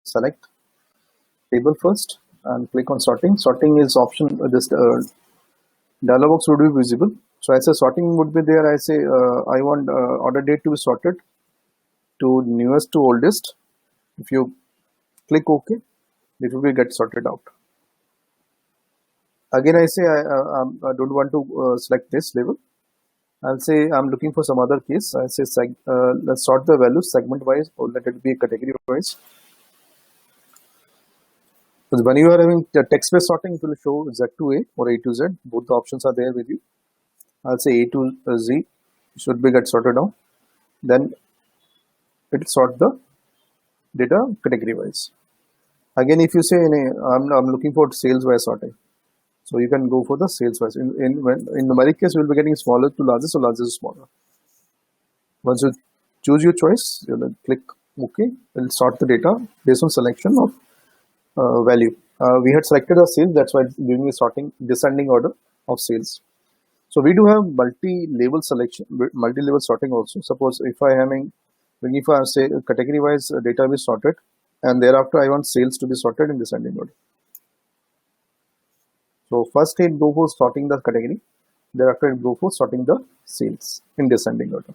select table first and click on sorting. Sorting is option, this dialog box would be visible. So I say sorting would be there. I say I want order date to be sorted to newest to oldest. If you click OK, it will be get sorted out. Again, I say I don't want to select this label. I'll say I'm looking for some other case. I say let's sort the values segment wise, or let it be category wise. So when you are having text-based sorting, it will show Z to A or A to Z. Both the options are there with you. I'll say A to Z should be get sorted down. Then it will sort the data category wise. Again, if you say I'm looking for sales wise sorting, so you can go for the sales wise. In numeric case, we'll be getting smaller to largest, so largest is smaller. Once you choose your choice, you'll click OK. It will sort the data based on selection of value. We had selected a sales, that's why it's giving me sorting descending order of sales. So we do have multi-level selection, multi-level sorting also. Suppose if I say category wise data is sorted, and thereafter I want sales to be sorted in descending order. So first it go for sorting the category, thereafter it go for sorting the sales in descending order.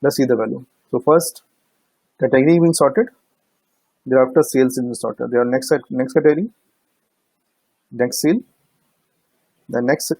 Let's see the value. So first category being sorted, thereafter sales in the sorted. There are next category, next sale, the next